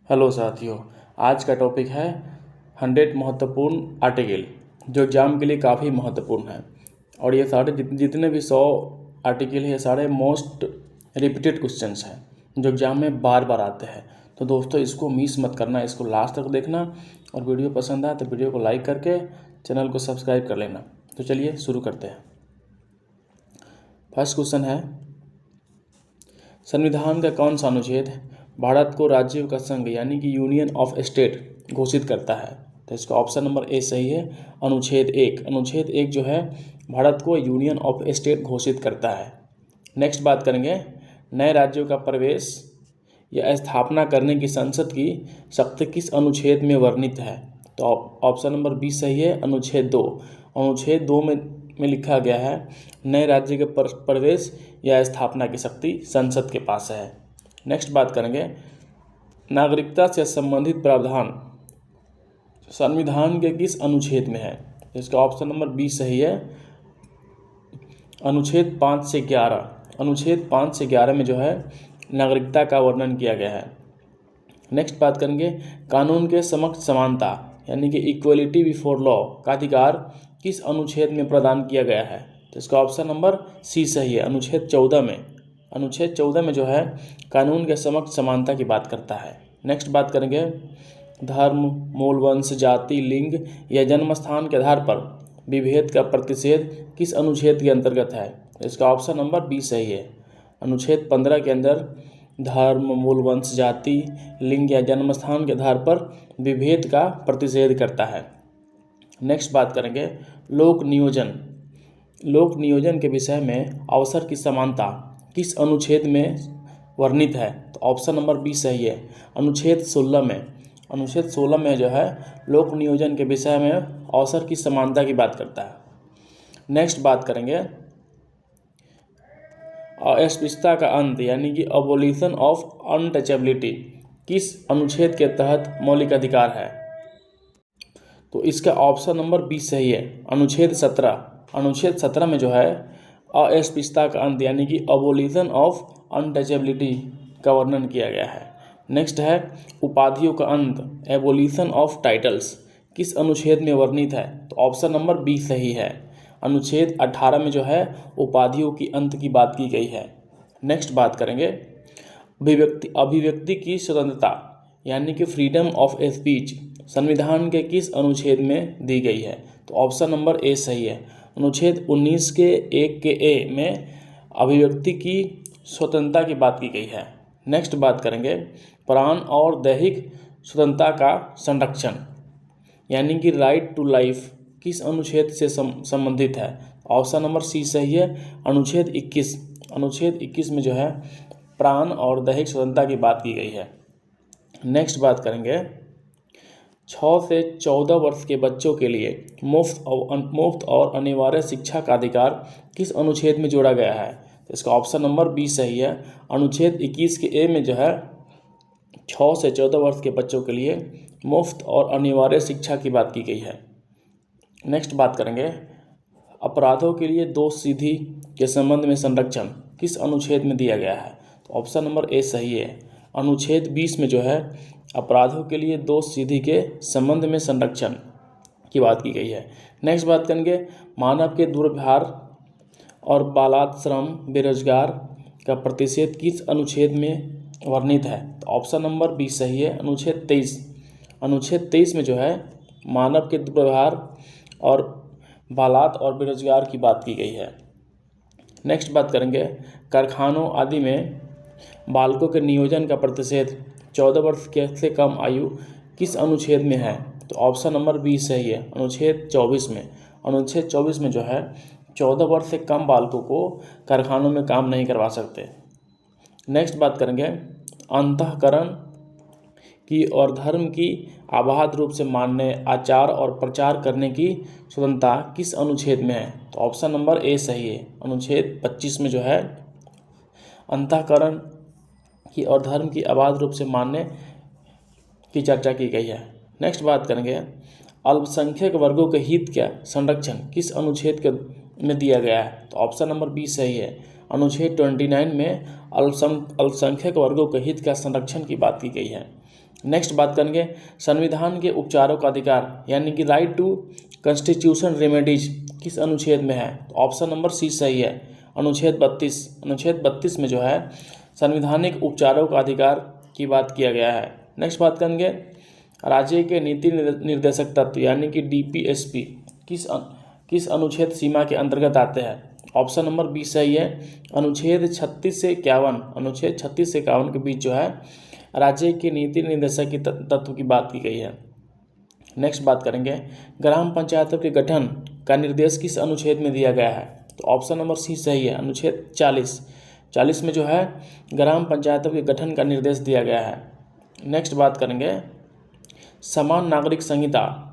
Hello साथियों, आज का टॉपिक है 100 महत्वपूर्ण आर्टिकल जो एग्ज़ाम के लिए काफ़ी महत्वपूर्ण है। और ये सारे जितने भी 100 आर्टिकल है, सारे मोस्ट रिपीटेड क्वेश्चंस हैं जो एग्ज़ाम में बार बार आते हैं। तो दोस्तों, इसको मिस मत करना, इसको लास्ट तक देखना। और वीडियो पसंद आए तो वीडियो को लाइक करके चैनल को सब्सक्राइब कर लेना। तो चलिए शुरू करते हैं। फर्स्ट क्वेश्चन है, संविधान का कौन सा अनुच्छेद भारत को राज्यों का संघ यानी कि यूनियन ऑफ स्टेट घोषित करता है? तो इसका ऑप्शन नंबर ए सही है, अनुच्छेद 1। अनुच्छेद 1 जो है भारत को यूनियन ऑफ स्टेट घोषित करता है। नेक्स्ट बात करेंगे, नए राज्यों का प्रवेश या स्थापना करने की संसद की शक्ति किस अनुच्छेद में वर्णित है? तो ऑप्शन नंबर बी सही है, अनुच्छेद 2। अनुच्छेद 2 में लिखा गया है, नए राज्य के प्रवेश या स्थापना की शक्ति संसद के पास है। नेक्स्ट बात करेंगे, नागरिकता से संबंधित प्रावधान संविधान के किस अनुच्छेद में है? इसका ऑप्शन नंबर बी सही है, अनुच्छेद 5 से 11। अनुच्छेद 5 से 11 में जो है नागरिकता का वर्णन किया गया है। नेक्स्ट बात करेंगे, कानून के समक्ष समानता यानी कि इक्वलिटी बिफोर लॉ का अधिकार किस अनुच्छेद में प्रदान किया गया है? तो इसका ऑप्शन नंबर सी सही है, अनुच्छेद 14 में। अनुच्छेद 14 में जो है कानून के समक्ष समानता की बात करता है। नेक्स्ट बात करेंगे, धर्म, मूल वंश, जाति, लिंग या जन्म स्थान के आधार पर विभेद का प्रतिषेध किस अनुच्छेद के अंतर्गत है? इसका ऑप्शन नंबर बी सही है, अनुच्छेद 15 के अंदर धर्म, मूल वंश, जाति, लिंग या जन्म स्थान के आधार पर विभेद का प्रतिषेध करता है। नेक्स्ट बात करेंगे, लोक नियोजन। लोक नियोजन के विषय में अवसर की समानता किस अनुच्छेद में वर्णित है? तो ऑप्शन नंबर बी सही है, अनुच्छेद 16 में। अनुच्छेद 16 में जो है लोक नियोजन के विषय में अवसर की समानता की बात करता है। नेक्स्ट बात करेंगे, अस्पृश्यता का अंत यानी कि अबोलिशन ऑफ अनटचेबिलिटी किस अनुच्छेद के तहत मौलिक अधिकार है? तो इसका ऑप्शन नंबर बी सही है, अनुच्छेद 17। अनुच्छेद 17 में जो है अस्पृश्यता का अंत यानी कि अबोलिशन ऑफ अनटचेबिलिटी का वर्णन किया गया है। नेक्स्ट है, उपाधियों का अंत, एबोलिशन ऑफ टाइटल्स किस अनुच्छेद में वर्णित है? तो ऑप्शन नंबर बी सही है, अनुच्छेद 18 में जो है उपाधियों की अंत की बात की गई है। नेक्स्ट बात करेंगे, अभिव्यक्ति की स्वतंत्रता यानी कि फ्रीडम ऑफ स्पीच संविधान के किस अनुच्छेद में दी गई है? तो ऑप्शन नंबर ए सही है, अनुच्छेद 19 के 1 के ए में अभिव्यक्ति की स्वतंत्रता की बात की गई है। नेक्स्ट बात करेंगे, प्राण और दैहिक स्वतंत्रता का संरक्षण यानी कि राइट टू लाइफ किस अनुच्छेद से संबंधित है? ऑप्शन नंबर सी सही है, अनुच्छेद 21। अनुच्छेद 21 में जो है प्राण और दैहिक स्वतंत्रता की बात की गई है। नेक्स्ट बात करेंगे, 6 से 14 वर्ष के बच्चों के लिए मुफ्त और अनिवार्य शिक्षा का अधिकार किस अनुच्छेद में जोड़ा गया है? तो इसका ऑप्शन नंबर बी सही है, अनुच्छेद 21 के ए में जो है 6 से 14 वर्ष के बच्चों के लिए मुफ्त और अनिवार्य शिक्षा की बात की गई है। नेक्स्ट बात करेंगे, अपराधों के लिए दोष विधि के संबंध में संरक्षण किस अनुच्छेद में दिया गया है? तो ऑप्शन नंबर ए सही है, अनुच्छेद 20 में जो है अपराधों के लिए दोष विधि के संबंध में संरक्षण की बात की गई है। नेक्स्ट बात करेंगे, मानव के दुर्व्यवहार और बालात श्रम, बेरोजगार का प्रतिषेध किस अनुच्छेद में वर्णित है? तो ऑप्शन नंबर बी सही है, अनुच्छेद 23। अनुच्छेद 23 में जो है मानव के दुर्व्यवहार और बालात और बेरोजगार की बात की गई है। नेक्स्ट बात करेंगे, कारखानों आदि में बालकों के नियोजन का प्रतिषेध 14 वर्ष से कम आयु किस अनुच्छेद में है? तो ऑप्शन नंबर बी सही है, अनुच्छेद 24 में। अनुच्छेद 24 में जो है 14 वर्ष से कम बालकों को कारखानों में काम नहीं करवा सकते। नेक्स्ट बात करेंगे, अंतःकरण की और धर्म की अबाध रूप से मानने, आचार और प्रचार करने की स्वतंत्रता किस अनुच्छेद में है? तो ऑप्शन नंबर ए सही है, अनुच्छेद 25 में जो है अंतःकरण की और धर्म की अबाध रूप से मानने की चर्चा की गई है। नेक्स्ट बात करेंगे, अल्पसंख्यक वर्गों के हित का संरक्षण किस अनुच्छेद के में दिया गया है? तो ऑप्शन नंबर बी सही है, अनुच्छेद 29 में अल्पसंख्यक वर्गों के हित का संरक्षण की बात की गई है। नेक्स्ट बात करेंगे संविधान के उपचारों का अधिकार यानी कि राइट टू कॉन्स्टिट्यूशन रेमेडीज किस अनुच्छेद में है? तो ऑप्शन नंबर सी सही है, अनुच्छेद 32। अनुच्छेद 32 में जो है संवैधानिक उपचारों का अधिकार की बात किया गया है। नेक्स्ट बात करेंगे राज्य के नीति निर्देशक तत्व यानी कि डीपीएसपी किस अनुच्छेद सीमा के अंतर्गत आते हैं? ऑप्शन नंबर बी सही है, अनुच्छेद 36 से 51। अनुच्छेद 36 से 51 के बीच जो है राज्य के नीति निर्देशक की तत्व की बात की गई है। नेक्स्ट बात करेंगे ग्राम पंचायतों के गठन का निर्देश किस अनुच्छेद में दिया गया है? तो ऑप्शन नंबर सी सही है, अनुच्छेद 40 में जो है ग्राम पंचायतों के गठन का निर्देश दिया गया है। नेक्स्ट बात करेंगे समान नागरिक संहिता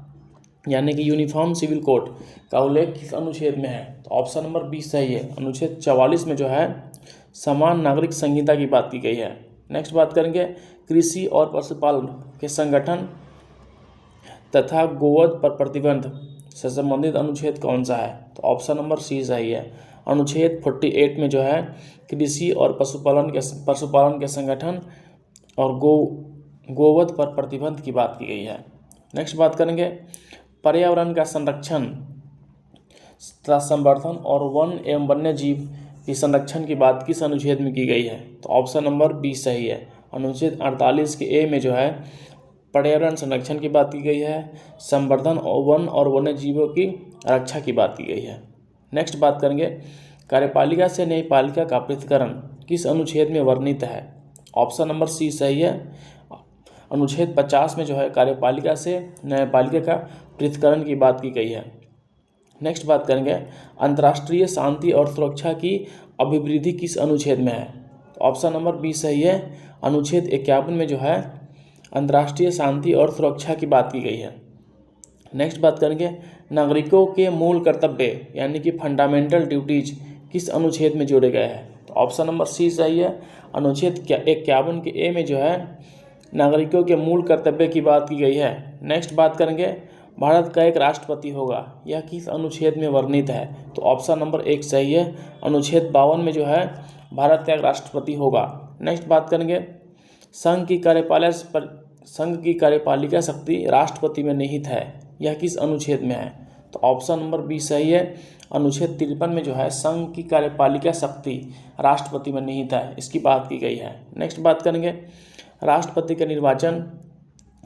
यानी कि यूनिफॉर्म सिविल कोड का उल्लेख किस अनुच्छेद में है? तो ऑप्शन नंबर बी सही है, अनुच्छेद 44 में जो है समान नागरिक संहिता की बात की गई है। नेक्स्ट बात करेंगे कृषि और पशुपालन के संगठन तथा गोवध पर प्रतिबंध से संबंधित अनुच्छेद कौन सा है? तो ऑप्शन नंबर सी सही है, अनुच्छेद 48 में जो है कृषि और पशुपालन के संगठन और गोवध पर प्रतिबंध की बात की गई है। नेक्स्ट बात करेंगे पर्यावरण का संरक्षण तथा संवर्धन और वन एवं वन्य जीव की संरक्षण की बात किस अनुच्छेद में की गई है? तो ऑप्शन नंबर बी सही है, अनुच्छेद 48 के ए में जो है पर्यावरण संरक्षण की बात की गई है, संवर्धन और वन और वन्य जीवों की रक्षा की बात की गई है। नेक्स्ट बात करेंगे कार्यपालिका से न्यायपालिका का पृथक्करण किस अनुच्छेद में वर्णित है? ऑप्शन नंबर सी सही है, अनुच्छेद 50 में जो है कार्यपालिका से न्यायपालिका का पृथक्करण की बात की गई है। नेक्स्ट बात करेंगे अंतर्राष्ट्रीय शांति और सुरक्षा की अभिवृद्धि किस अनुच्छेद में है? ऑप्शन नंबर बी सही है, अनुच्छेद 51 में जो है अंतर्राष्ट्रीय शांति और सुरक्षा की बात की गई है। नेक्स्ट बात करेंगे नागरिकों के मूल कर्तव्य यानी कि फंडामेंटल ड्यूटीज किस अनुच्छेद में जोड़े गए हैं? तो ऑप्शन नंबर सी सही है, अनुच्छेद 51 के ए में जो है नागरिकों के मूल कर्तव्य की बात की गई है। नेक्स्ट बात करेंगे भारत का एक राष्ट्रपति होगा, यह किस अनुच्छेद में वर्णित है? तो ऑप्शन नंबर 1 सही है, अनुच्छेद 52 में जो है भारत का एक राष्ट्रपति होगा। नेक्स्ट बात करेंगे संघ की कार्यपालिका शक्ति राष्ट्रपति में निहित है, यह किस अनुच्छेद में है? तो ऑप्शन नंबर बी सही है, अनुच्छेद 53 में जो है संघ की कार्यपालिका शक्ति राष्ट्रपति में निहित है, इसकी बात की गई है। नेक्स्ट बात करेंगे राष्ट्रपति के निर्वाचन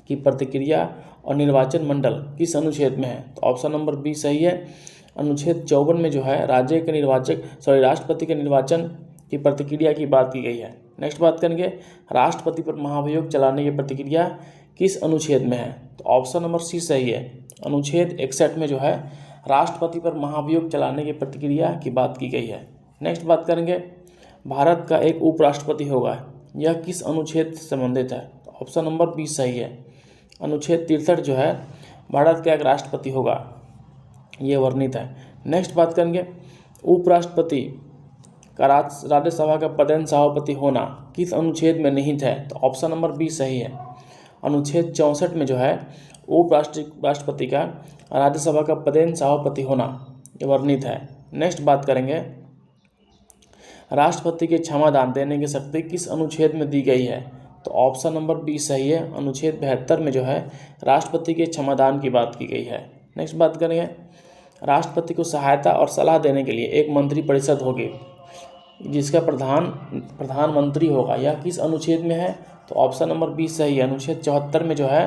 की प्रक्रिया और निर्वाचन मंडल किस अनुच्छेद में है? तो ऑप्शन नंबर बी सही है, अनुच्छेद 54 में जो है राष्ट्रपति के निर्वाचन की प्रक्रिया की बात की गई है। नेक्स्ट बात करेंगे राष्ट्रपति पर महाभियोग चलाने की प्रक्रिया किस अनुच्छेद में है? तो ऑप्शन नंबर सी सही है, अनुच्छेद 61 में जो है राष्ट्रपति पर महाभियोग चलाने की प्रक्रिया की बात की गई है। नेक्स्ट बात करेंगे भारत का एक उपराष्ट्रपति होगा, यह किस अनुच्छेद से संबंधित है? तो ऑप्शन नंबर बी सही है, अनुच्छेद 63 जो है भारत का एक राष्ट्रपति होगा, ये वर्णित है। नेक्स्ट बात करेंगे उपराष्ट्रपति का राज्यसभा का पदेन सभापति होना किस अनुच्छेद में निहित है? तो ऑप्शन नंबर बी सही है, अनुच्छेद 64 में जो है उपराष्ट्रपति का राज्यसभा का पदेन सभापति होना ये वर्णित है। नेक्स्ट बात करेंगे राष्ट्रपति के क्षमादान देने की शक्ति किस अनुच्छेद में दी गई है? तो ऑप्शन नंबर बी सही है, अनुच्छेद 72 में जो है राष्ट्रपति के क्षमादान की बात की गई है। नेक्स्ट बात करेंगे राष्ट्रपति को सहायता और सलाह देने के लिए एक मंत्रिपरिषद होगी जिसका प्रधानमंत्री होगा, यह किस अनुच्छेद में है? तो ऑप्शन नंबर बी सही है, अनुच्छेद 74 में जो है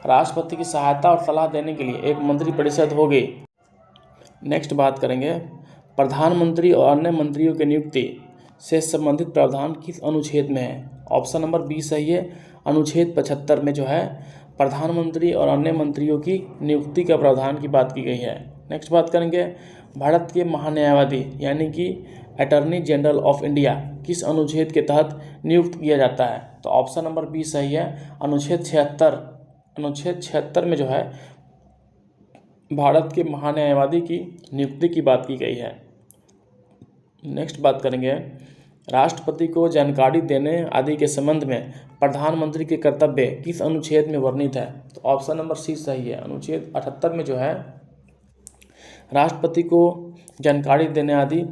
राष्ट्रपति की सहायता और सलाह देने के लिए एक मंत्रिपरिषद होगी। नेक्स्ट बात करेंगे प्रधानमंत्री और अन्य मंत्रियों की नियुक्ति से संबंधित प्रावधान किस अनुच्छेद में है? ऑप्शन नंबर बी सही है, अनुच्छेद 75 में जो है प्रधानमंत्री और अन्य मंत्रियों की नियुक्ति का प्रावधान की बात की गई है। नेक्स्ट बात करेंगे भारत के महान्यायवादी यानी कि अटॉर्नी जनरल ऑफ इंडिया किस अनुच्छेद के तहत नियुक्त किया जाता है? तो ऑप्शन नंबर बी सही है, अनुच्छेद 76 में जो है भारत के महान्यायवादी की नियुक्ति की बात की गई है। नेक्स्ट बात करेंगे राष्ट्रपति को जानकारी देने आदि के संबंध में प्रधानमंत्री के कर्तव्य किस अनुच्छेद में वर्णित है? तो ऑप्शन नंबर सी सही है, अनुच्छेद 78 में जो है राष्ट्रपति को जानकारी देने आदि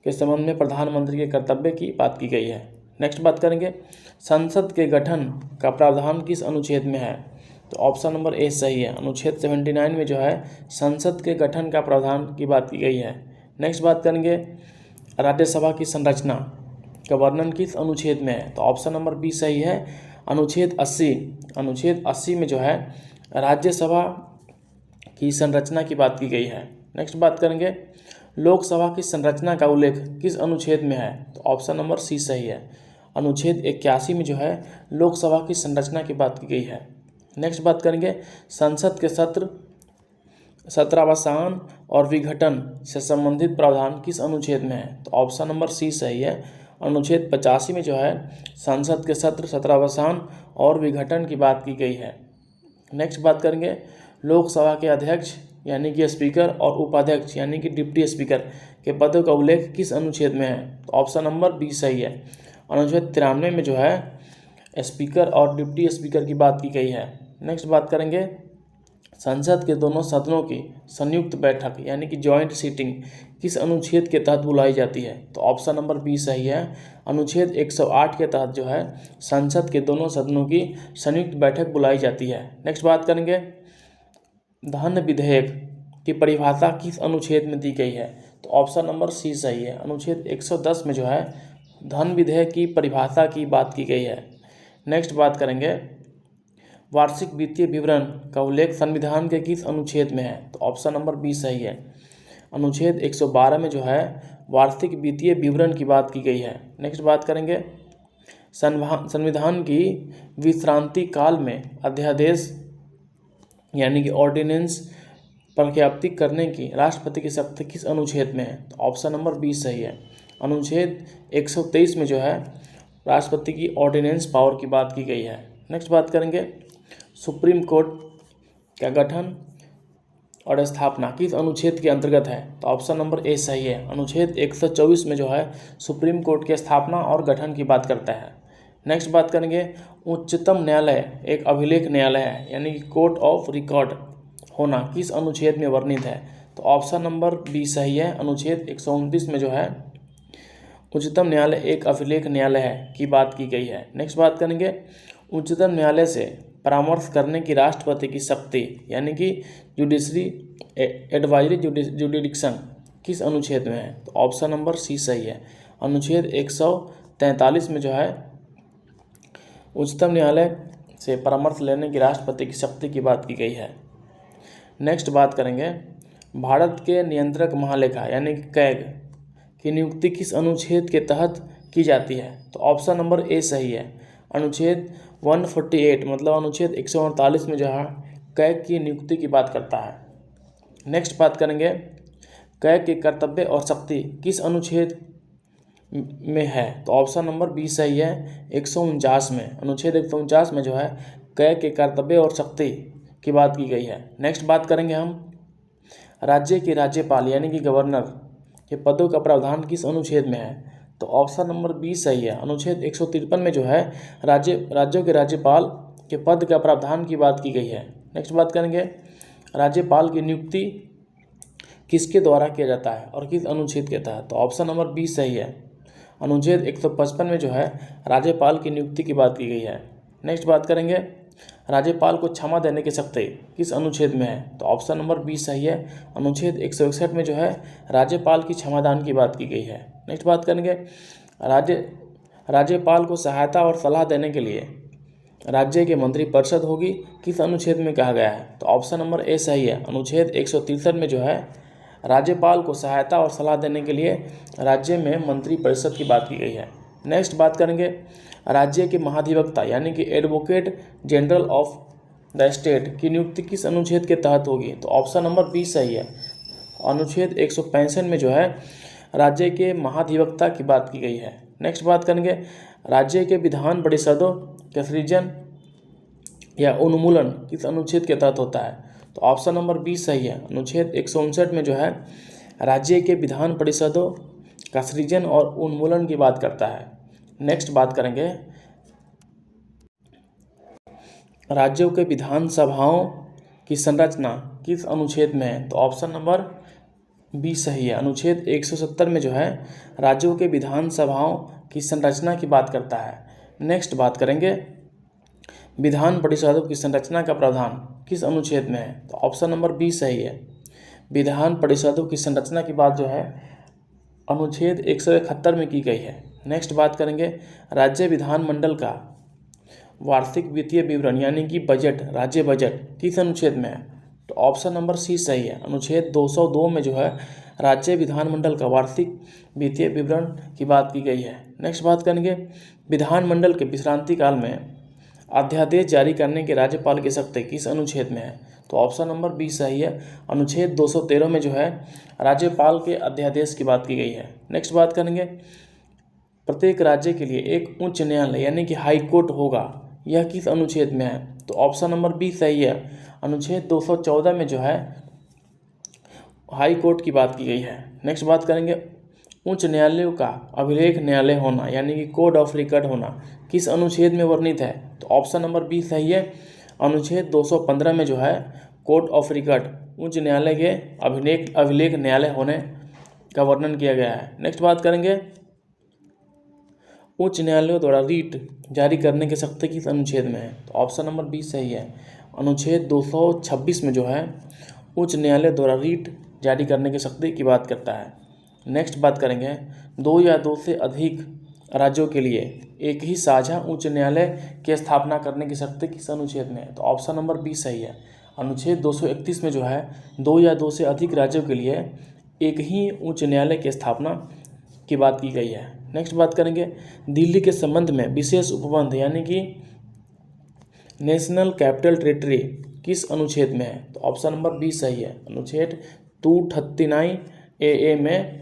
के संबंध में प्रधानमंत्री के कर्तव्य की बात की गई है। नेक्स्ट बात करेंगे, संसद के गठन का प्रावधान किस अनुच्छेद में है? तो ऑप्शन नंबर ए सही है। अनुच्छेद 79 में जो है संसद के गठन का प्रावधान की बात की गई है। नेक्स्ट बात करेंगे, राज्यसभा की संरचना का वर्णन किस अनुच्छेद में है? तो ऑप्शन नंबर बी सही है। अनुच्छेद 80 में जो है राज्यसभा की संरचना की बात की गई है। नेक्स्ट बात करेंगे, लोकसभा की संरचना का उल्लेख किस अनुच्छेद में है? तो ऑप्शन नंबर सी सही है। अनुच्छेद 81 में जो है लोकसभा की संरचना की बात की गई है। नेक्स्ट बात करेंगे, संसद के सत्रावसान और विघटन से संबंधित प्रावधान किस अनुच्छेद में है? तो ऑप्शन नंबर सी सही है। अनुच्छेद 85 में जो है संसद के सत्रावसान और विघटन की बात की गई है। नेक्स्ट बात करेंगे, लोकसभा के अध्यक्ष यानी कि स्पीकर और उपाध्यक्ष यानी कि डिप्टी स्पीकर के पदों का उल्लेख किस अनुच्छेद में है? तो ऑप्शन नंबर बी सही है। अनुच्छेद 93 में जो है स्पीकर और डिप्टी स्पीकर की बात की गई है। नेक्स्ट बात करेंगे, संसद के दोनों सदनों की संयुक्त बैठक यानी कि जॉइंट सीटिंग किस अनुच्छेद के तहत बुलाई जाती है? तो ऑप्शन नंबर बी सही है। अनुच्छेद 108 के तहत जो है संसद के दोनों सदनों की संयुक्त बैठक बुलाई जाती है। नेक्स्ट बात करेंगे, धन विधेयक की परिभाषा किस अनुच्छेद में दी गई है? तो ऑप्शन नंबर सी सही है। अनुच्छेद 110 में जो है धन विधेयक की परिभाषा की बात की गई है। नेक्स्ट बात करेंगे, वार्षिक वित्तीय विवरण का उल्लेख संविधान के किस अनुच्छेद में है? तो ऑप्शन नंबर बी सही है। अनुच्छेद 112 में जो है वार्षिक वित्तीय विवरण की बात की गई है। नेक्स्ट बात करेंगे, संविधान की विश्रांति काल में अध्यादेश यानी कि ऑर्डिनेंस प्रख्यापित करने की राष्ट्रपति की शक्ति किस अनुच्छेद में है? तो ऑप्शन नंबर बी सही है। अनुच्छेद 123 में जो है राष्ट्रपति की ऑर्डिनेंस पावर की बात की गई है। नेक्स्ट बात करेंगे, सुप्रीम कोर्ट का गठन और स्थापना किस अनुच्छेद के अंतर्गत है? तो ऑप्शन नंबर ए सही है। अनुच्छेद 124 में जो है सुप्रीम कोर्ट की स्थापना और गठन की बात करता है। नेक्स्ट बात करेंगे, उच्चतम न्यायालय एक अभिलेख न्यायालय है यानी कि कोर्ट ऑफ रिकॉर्ड होना किस अनुच्छेद में वर्णित है? तो ऑप्शन नंबर बी सही है। अनुच्छेद 129 में जो है उच्चतम न्यायालय एक अभिलेख न्यायालय है की बात की गई है। नेक्स्ट बात करेंगे, उच्चतम न्यायालय से परामर्श करने की राष्ट्रपति की शक्ति यानी कि जुडिशरी एडवाइजरी जुडिक्शन किस अनुच्छेद में है? तो ऑप्शन नंबर सी सही है। अनुच्छेद 143 में जो है उच्चतम न्यायालय से परामर्श लेने की राष्ट्रपति की शक्ति की बात की गई है। नेक्स्ट बात करेंगे, भारत के नियंत्रक महालेखा यानी कि कैग की नियुक्ति किस अनुच्छेद के तहत की जाती है? तो ऑप्शन नंबर ए सही है। अनुच्छेद 148 मतलब अनुच्छेद 148 में जो है कैग की नियुक्ति की बात करता है। नेक्स्ट बात करेंगे, कैग के कर्तव्य और शक्ति किस अनुच्छेद में है? तो ऑप्शन नंबर बी सही है। 149 में अनुच्छेद 149 में जो है कैग के कर्तव्य और शक्ति की बात की गई है। नेक्स्ट बात करेंगे हम, राज्य के राज्यपाल यानी कि गवर्नर के पदों का प्रावधान किस अनुच्छेद में है? तो ऑप्शन नंबर बी सही है। अनुच्छेद 153 में जो है राज्यों के राज्यपाल के पद का प्रावधान की बात की गई है। नेक्स्ट बात करेंगे, राज्यपाल की नियुक्ति किसके द्वारा किया जाता है और किस अनुच्छेद के तहत? तो ऑप्शन नंबर बी सही है। अनुच्छेद 155 में जो है राज्यपाल की नियुक्ति की बात की गई है। नेक्स्ट बात करेंगे, राज्यपाल को क्षमा देने की शक्ति किस अनुच्छेद में है? तो ऑप्शन नंबर बी सही है। अनुच्छेद 161 में जो है राज्यपाल की क्षमादान की बात की गई है। नेक्स्ट बात करेंगे, राज्यपाल को सहायता और सलाह देने के लिए राज्य के मंत्रिपरिषद होगी किस अनुच्छेद में कहा गया है? तो ऑप्शन नंबर ए सही है। अनुच्छेद 163 में जो है राज्यपाल को सहायता और सलाह देने के लिए राज्य में मंत्रिपरिषद की बात की गई है। नेक्स्ट बात करेंगे, राज्य के महाधिवक्ता यानी कि advocate general of the state की नियुक्ति किस अनुच्छेद के तहत होगी? तो ऑप्शन नंबर बी सही है। अनुच्छेद 165 में जो है राज्य के महाधिवक्ता की बात की गई है। नेक्स्ट बात करेंगे, राज्य के विधान परिषदों के सृजन या उन्मूलन किस अनुच्छेद के तहत होता है? तो ऑप्शन नंबर बी सही है। अनुच्छेद 159 में जो है राज्य के विधान परिषदों का सृजन और उन्मूलन की बात करता है। नेक्स्ट बात करेंगे, राज्यों के विधानसभाओं की संरचना किस अनुच्छेद में है? तो ऑप्शन नंबर बी सही है। अनुच्छेद 170 में जो है राज्यों के विधानसभाओं की संरचना की बात करता है। नेक्स्ट बात करेंगे विधान परिषदों की संरचना का प्रावधान किस अनुच्छेद में है, तो ऑप्शन नंबर बी सही है। विधान परिषदों की संरचना की बात जो है अनुच्छेद 171 में की गई है। नेक्स्ट बात करेंगे राज्य विधानमंडल का वार्षिक वित्तीय विवरण यानी कि बजट, राज्य बजट किस अनुच्छेद में है, तो ऑप्शन नंबर सी सही है। अनुच्छेद 202 में जो है राज्य विधानमंडल का वार्षिक वित्तीय विवरण की बात की गई है। नेक्स्ट बात करेंगे विधानमंडल के विश्रांति काल में अध्यादेश जारी करने के राज्यपाल की शक्ति किस अनुच्छेद में है, तो ऑप्शन नंबर बी सही है। अनुच्छेद 213 में जो है राज्यपाल के अध्यादेश की बात की गई है। नेक्स्ट बात करेंगे प्रत्येक राज्य के लिए एक उच्च न्यायालय यानी कि हाई कोर्ट होगा, यह किस अनुच्छेद में है, तो ऑप्शन नंबर बी सही है। अनुच्छेद 214 में जो है हाई कोर्ट की बात की गई है। नेक्स्ट बात करेंगे उच्च न्यायालयों का अभिलेख न्यायालय होना यानी कि कोड ऑफ रिकॉर्ड होना किस अनुच्छेद में वर्णित है, तो ऑप्शन नंबर बी सही है। अनुच्छेद 215 में जो है कोड ऑफ रिकॉर्ड उच्च न्यायालय के अभिलेख न्यायालय होने का वर्णन किया गया है। नेक्स्ट बात करेंगे उच्च न्यायालयों द्वारा रीट जारी करने की शक्ति किस अनुच्छेद में है, तो ऑप्शन नंबर बी सही है। अनुच्छेद 226 में जो है उच्च न्यायालय द्वारा रीट जारी करने की शक्ति की बात करता है। नेक्स्ट बात करेंगे दो या दो से अधिक राज्यों के लिए एक ही साझा उच्च न्यायालय की स्थापना करने की शक्ति किस अनुच्छेद में है, तो ऑप्शन नंबर बी सही है। अनुच्छेद 231 में जो है दो या दो से अधिक राज्यों के लिए एक ही उच्च न्यायालय की स्थापना की बात की गई है। नेक्स्ट बात करेंगे दिल्ली के संबंध में विशेष उपबंध यानी कि नेशनल कैपिटल टेरिटरी किस अनुच्छेद में है, तो ऑप्शन नंबर बी सही है। अनुच्छेद 239 ए में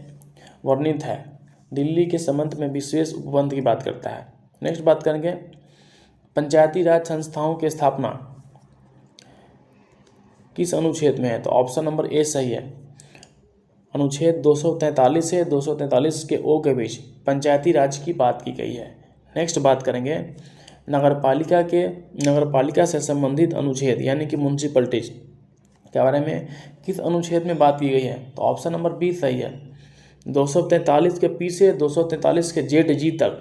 वर्णित है, दिल्ली के संबंध में विशेष उपबंध की बात करता है। नेक्स्ट बात करेंगे पंचायती राज संस्थाओं की स्थापना किस अनुच्छेद में है, तो ऑप्शन नंबर ए सही है। अनुच्छेद 243 से 243 के ओ के बीच पंचायती राज की बात की गई है। नेक्स्ट बात करेंगे नगरपालिका से संबंधित अनुच्छेद यानी कि म्यूनसिपैलिटीज के बारे में किस अनुच्छेद में बात की गई है, तो ऑप्शन नंबर बी सही है। 243 के पी से 243 के जेड जी तक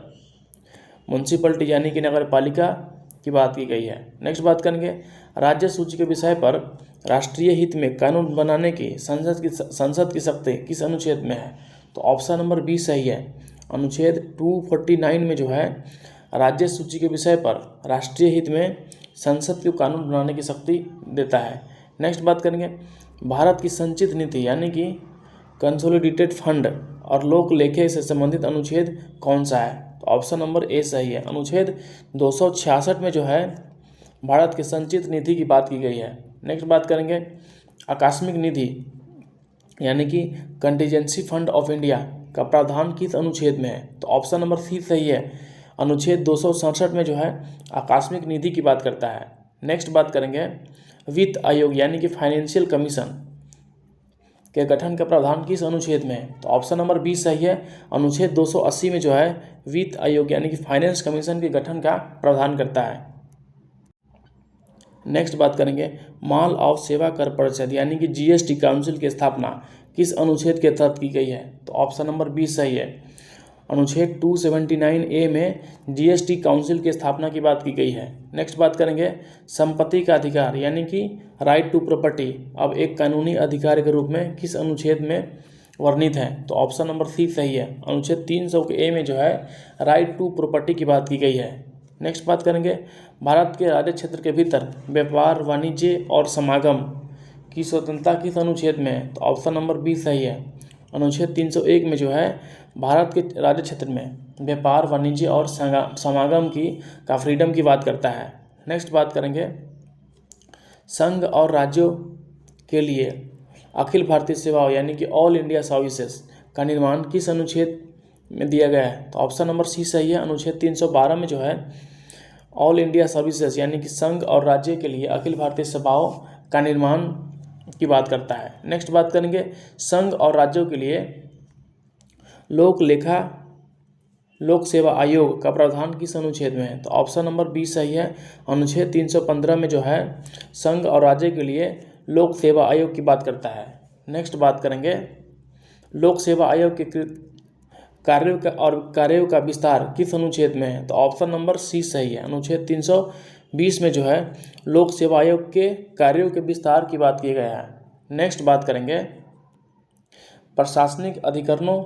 म्यूनसिपैलिटी यानी कि नगरपालिका की बात की गई है। नेक्स्ट बात करेंगे राज्य सूची के विषय पर राष्ट्रीय हित में कानून बनाने की संसद की शक्ति किस अनुच्छेद में है, तो ऑप्शन नंबर बी सही है। अनुच्छेद 249 में जो है राज्य सूची के विषय पर राष्ट्रीय हित में संसद को कानून बनाने की शक्ति देता है। नेक्स्ट बात करेंगे भारत की संचित नीति यानी कि कंसोलिडेटेड फंड और लोक लेखे से संबंधित अनुच्छेद कौन सा है, तो ऑप्शन नंबर ए सही है। अनुच्छेद 266 में जो है भारत की संचित निधि की बात की गई है। नेक्स्ट बात करेंगे आकस्मिक निधि यानी कि कंटीजेंसी फंड ऑफ इंडिया का प्रावधान किस अनुच्छेद में है, तो ऑप्शन नंबर सी सही है। अनुच्छेद 267 में जो है आकस्मिक निधि की बात करता है। नेक्स्ट बात करेंगे वित्त आयोग यानी कि फाइनेंशियल कमीशन के गठन का प्रावधान किस अनुच्छेद में है, तो ऑप्शन नंबर बी सही है। अनुच्छेद 280 में जो है वित्त आयोग यानी कि फाइनेंस कमीशन के गठन का प्रावधान करता है। नेक्स्ट बात करेंगे माल और सेवा कर परिषद यानी कि जीएसटी काउंसिल की स्थापना किस अनुच्छेद के तहत की गई है, तो ऑप्शन नंबर बी सही है। अनुच्छेद 279 ए में जीएसटी काउंसिल की स्थापना की बात की गई है। नेक्स्ट बात करेंगे संपत्ति का अधिकार यानी कि राइट टू प्रॉपर्टी अब एक कानूनी अधिकार के रूप में किस अनुच्छेद में वर्णित है, तो ऑप्शन नंबर सी सही है। अनुच्छेद 300 के ए में जो है राइट टू प्रॉपर्टी की बात की गई है। नेक्स्ट बात करेंगे भारत के राज्य क्षेत्र के भीतर व्यापार वाणिज्य और समागम की स्वतंत्रता किस अनुच्छेद में है, तो ऑप्शन नंबर बी सही है। अनुच्छेद 301 में जो है भारत के राज्य क्षेत्र में व्यापार वाणिज्य और समागम का फ्रीडम की बात करता है। नेक्स्ट बात करेंगे संघ और राज्यों के लिए अखिल भारतीय सेवाओं यानी कि ऑल इंडिया सर्विसेज का निर्माण किस अनुच्छेद में दिया गया है, तो ऑप्शन नंबर सी सही है। अनुच्छेद 312 में जो है ऑल इंडिया सर्विसेज यानी कि संघ और राज्य के लिए अखिल भारतीय सेवाओं का निर्माण की बात करता है। नेक्स्ट बात करेंगे संघ और राज्यों के लिए लोक सेवा आयोग का प्रावधान किस अनुच्छेद में है, तो ऑप्शन नंबर बी सही है। अनुच्छेद 315 में जो है संघ और राज्य के लिए लोक सेवा आयोग की बात करता है। नेक्स्ट बात करेंगे लोक सेवा आयोग के कार्यों का विस्तार किस अनुच्छेद में है? तो ऑप्शन नंबर सी सही है। अनुच्छेद 320 में जो है लोक सेवा आयोग के कार्यों के विस्तार की बात की गया है। नेक्स्ट बात करेंगे प्रशासनिक अधिकरणों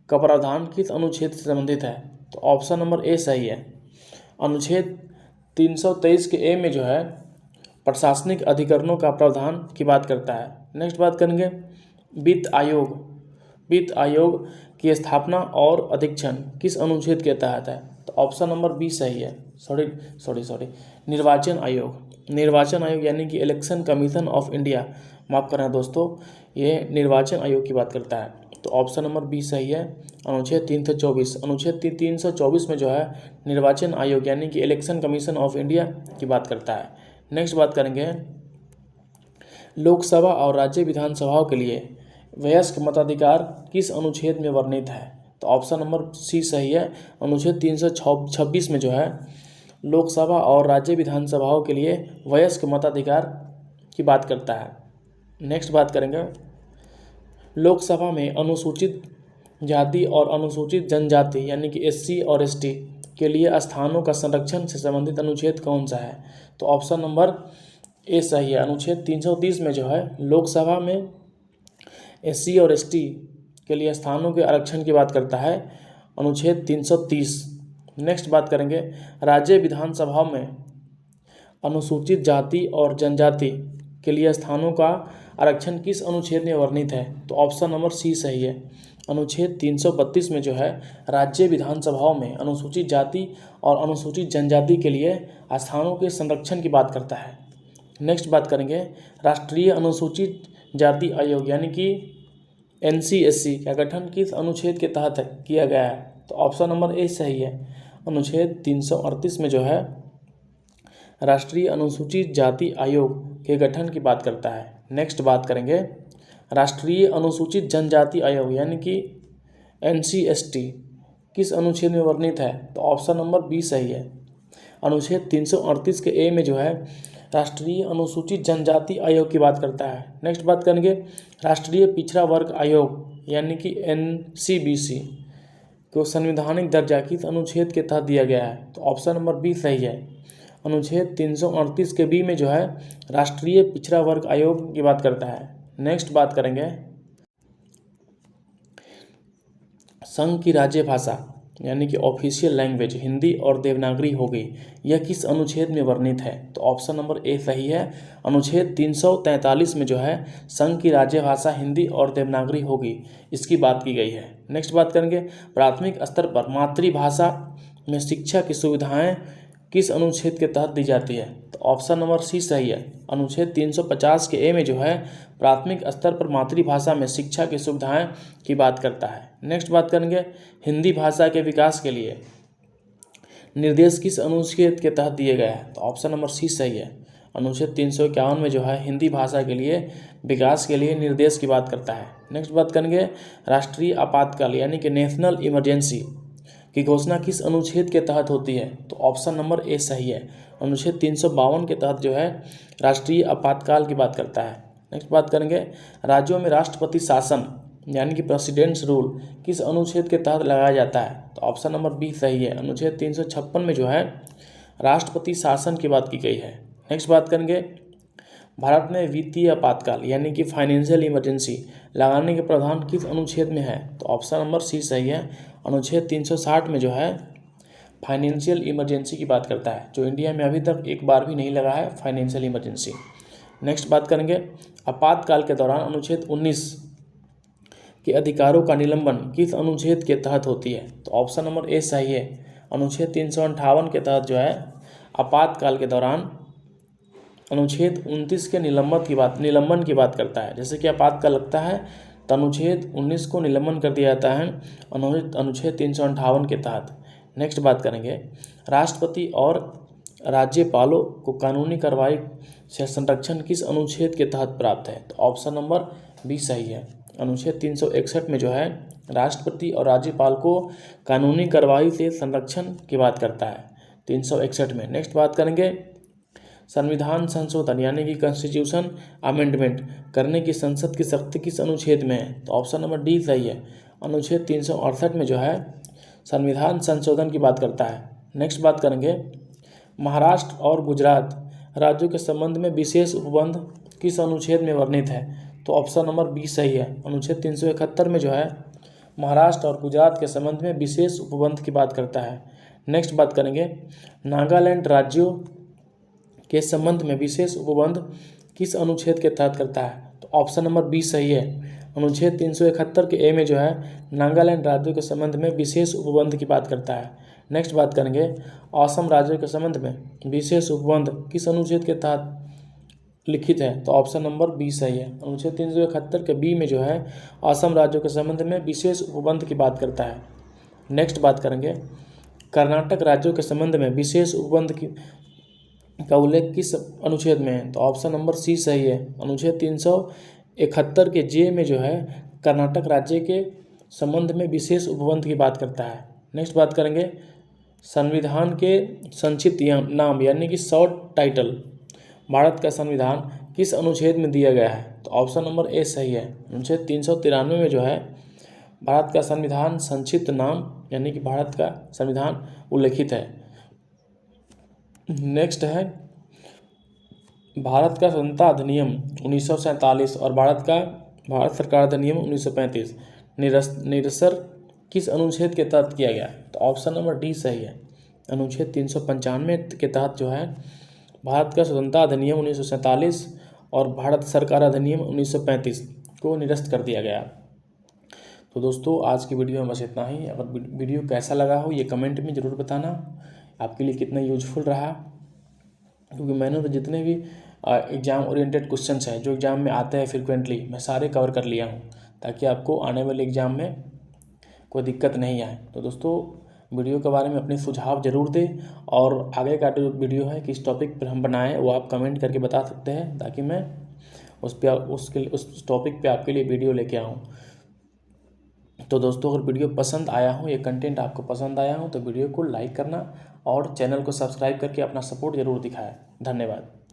का प्रावधान किस अनुच्छेद से संबंधित है? तो ऑप्शन नंबर ए सही है। अनुच्छेद 323 के ए में जो है प्रशासनिक अधिकरणों का प्रावधान की बात करता है। नेक्स्ट बात करेंगे वित्त आयोग की स्थापना और अधीक्षण किस अनुच्छेद के तहत है? तो ऑप्शन नंबर बी सही है। सॉरी निर्वाचन आयोग यानी कि इलेक्शन कमीशन ऑफ इंडिया, माफ़ करना दोस्तों, ये निर्वाचन आयोग की बात करता है। तो ऑप्शन नंबर बी सही है। अनुच्छेद 324 में जो है निर्वाचन आयोग यानी कि इलेक्शन कमीशन ऑफ इंडिया की बात करता है। नेक्स्ट बात करेंगे लोकसभा और राज्य विधानसभाओं के लिए वयस्क मताधिकार किस अनुच्छेद में वर्णित है? तो ऑप्शन नंबर सी सही है। अनुच्छेद 326 में जो है लोकसभा और राज्य विधानसभाओं के लिए वयस्क मताधिकार की बात करता है। नेक्स्ट बात करेंगे लोकसभा में अनुसूचित जाति और अनुसूचित जनजाति यानी कि एससी और एसटी के लिए स्थानों का संरक्षण से संबंधित अनुच्छेद कौन सा है? तो ऑप्शन नंबर ए सही है। अनुच्छेद 330 में जो है लोकसभा में एससी और एसटी के लिए स्थानों के आरक्षण की बात करता है, अनुच्छेद 330। नेक्स्ट बात करेंगे राज्य विधानसभाओं में अनुसूचित जाति और जनजाति के लिए स्थानों का आरक्षण किस अनुच्छेद में वर्णित है? तो ऑप्शन नंबर सी सही है। अनुच्छेद 332 में जो है राज्य विधानसभाओं में अनुसूचित जाति और अनुसूचित जनजाति के लिए स्थानों के संरक्षण की बात करता है। नेक्स्ट बात करेंगे राष्ट्रीय अनुसूचित जाति आयोग यानी कि NCSC का गठन किस अनुच्छेद के तहत किया गया है? तो ऑप्शन नंबर ए सही है। अनुच्छेद 338 में जो है राष्ट्रीय अनुसूचित जाति आयोग के गठन की बात करता है। नेक्स्ट बात करेंगे राष्ट्रीय अनुसूचित जनजाति आयोग यानी कि NCST किस अनुच्छेद में वर्णित है? तो ऑप्शन नंबर बी सही है। अनुच्छेद 338 के ए में जो है राष्ट्रीय अनुसूचित जनजाति आयोग की बात करता है। नेक्स्ट बात करेंगे राष्ट्रीय पिछड़ा वर्ग आयोग यानी कि NCBC को संवैधानिक दर्जा किस अनुच्छेद के तहत दिया गया है? तो ऑप्शन नंबर बी सही है। अनुच्छेद 338 के बी में जो है राष्ट्रीय पिछड़ा वर्ग आयोग की बात करता है। नेक्स्ट बात करेंगे संघ की राज्य भाषा यानी कि ऑफिशियल लैंग्वेज हिंदी और देवनागरी होगी, यह किस अनुच्छेद में वर्णित है? तो ऑप्शन नंबर ए सही है। अनुच्छेद 343 में जो है संघ की राज्य भाषा हिंदी और देवनागरी होगी, इसकी बात की गई है। नेक्स्ट बात करेंगे प्राथमिक स्तर पर मातृभाषा में शिक्षा की सुविधाएं किस अनुच्छेद के तहत दी जाती है? तो ऑप्शन नंबर सी सही है। अनुच्छेद 350 के ए में जो है प्राथमिक स्तर पर मातृभाषा में शिक्षा की सुविधाएं की बात करता है। नेक्स्ट बात करेंगे हिंदी भाषा के विकास के लिए निर्देश किस अनुच्छेद के तहत दिए गए हैं? तो ऑप्शन नंबर सी सही है। अनुच्छेद 351 में जो है हिंदी भाषा के लिए विकास के लिए निर्देश की बात करता है। नेक्स्ट बात करेंगे राष्ट्रीय आपातकाल यानी कि नेशनल इमरजेंसी की घोषणा किस अनुच्छेद के तहत होती है? तो ऑप्शन नंबर ए सही है। अनुच्छेद 352 के तहत जो है राष्ट्रीय आपातकाल की बात करता है। नेक्स्ट बात करेंगे राज्यों में राष्ट्रपति शासन यानी कि प्रेसिडेंट्स रूल किस अनुच्छेद के तहत लगाया जाता है? तो ऑप्शन नंबर बी सही है। अनुच्छेद 356 में जो है राष्ट्रपति शासन की बात की गई है। नेक्स्ट बात करेंगे भारत में वित्तीय आपातकाल यानी कि फाइनेंशियल इमरजेंसी लगाने के प्रावधान किस अनुच्छेद में है? तो ऑप्शन नंबर सी सही है। अनुच्छेद 360 में जो है फाइनेंशियल इमरजेंसी की बात करता है, जो इंडिया में अभी तक एक बार भी नहीं लगा है फाइनेंशियल इमरजेंसी। नेक्स्ट बात करेंगे आपातकाल के दौरान अनुच्छेद 19 के अधिकारों का निलंबन किस अनुच्छेद के तहत होती है? तो ऑप्शन नंबर ए सही है। अनुच्छेद 358 के तहत जो है आपातकाल के दौरान अनुच्छेद 29 के निलंबन की बात करता है। जैसे कि आपातकाल लगता है तो अनुच्छेद 19 को निलंबन कर दिया जाता है अनुच्छेद 358 के तहत। नेक्स्ट बात करेंगे राष्ट्रपति और राज्यपालों को कानूनी कार्रवाई से संरक्षण किस अनुच्छेद के तहत प्राप्त है? तो ऑप्शन नंबर बी सही है। अनुच्छेद 361 में जो है राष्ट्रपति और राज्यपाल को कानूनी कार्रवाई से संरक्षण की बात करता है 361 में। नेक्स्ट बात करेंगे संविधान संशोधन यानी कि कॉन्स्टिट्यूशन अमेंडमेंट करने की संसद की शक्ति किस अनुच्छेद में है? तो ऑप्शन नंबर डी सही है। अनुच्छेद 368 में जो है संविधान संशोधन की बात करता है। नेक्स्ट बात करेंगे, महाराष्ट्र और गुजरात राज्यों के संबंध में विशेष उपबंध किस अनुच्छेद में वर्णित है? तो ऑप्शन नंबर बी सही है। अनुच्छेद 371 में जो है महाराष्ट्र और गुजरात के संबंध में विशेष उपबंध की बात करता है। नेक्स्ट बात करेंगे, नागालैंड राज्यों के संबंध में विशेष उपबंध किस अनुच्छेद के तहत करता है? तो ऑप्शन नंबर बी सही है। अनुच्छेद 371 के ए में जो है नागालैंड राज्यों के संबंध में विशेष उपबंध की बात करता है। नेक्स्ट बात करेंगे, असम राज्यों के संबंध में विशेष उपबंध किस अनुच्छेद के तहत लिखित है? तो ऑप्शन नंबर बी सही है। अनुच्छेद 371 के बी में जो है असम राज्यों के संबंध में विशेष उपबंध की बात करता है। नेक्स्ट बात करेंगे, कर्नाटक राज्यों के संबंध में विशेष उपबंध का उल्लेख किस अनुच्छेद में है? तो ऑप्शन नंबर सी सही है। अनुच्छेद 371 के जे में जो है कर्नाटक राज्य के संबंध में विशेष उपबंध की बात करता है। नेक्स्ट बात करेंगे, संविधान के संक्षिप्त नाम यानी कि शॉर्ट टाइटल भारत का संविधान किस अनुच्छेद में दिया गया है? तो ऑप्शन नंबर ए सही है। अनुच्छेद 393 में जो है भारत का संविधान संक्षिप्त नाम यानी कि भारत का संविधान उल्लेखित है। नेक्स्ट है, भारत का स्वतंत्रता अधिनियम 1947 और भारत सरकार अधिनियम 1935 निरसर किस अनुच्छेद के तहत किया गया? तो ऑप्शन नंबर डी सही है। अनुच्छेद 395 के तहत जो है भारत का स्वतंत्रता अधिनियम 1947 और भारत सरकार अधिनियम 1935 को निरस्त कर दिया गया। तो दोस्तों आज की वीडियो में बस इतना ही। अगर वीडियो कैसा लगा हो ये कमेंट में ज़रूर बताना, आपके लिए कितना यूजफुल रहा, क्योंकि मैंने तो जितने भी एग्ज़ाम ओरिएंटेड क्वेश्चंस हैं जो एग्ज़ाम में आते हैं फ्रिक्वेंटली मैं सारे कवर कर लिया हूँ, ताकि आपको आने वाले एग्ज़ाम में कोई दिक्कत नहीं आए। तो दोस्तों वीडियो के बारे में अपने सुझाव ज़रूर दें, और आगे का जो वीडियो है किस टॉपिक पर हम बनाएं वो आप कमेंट करके बता सकते हैं, ताकि मैं उस टॉपिक पे आपके लिए वीडियो लेके आऊँ। तो दोस्तों अगर वीडियो पसंद आया हो, ये कंटेंट आपको पसंद आया हो, तो वीडियो को लाइक करना और चैनल को सब्सक्राइब करके अपना सपोर्ट ज़रूर दिखाएं। धन्यवाद।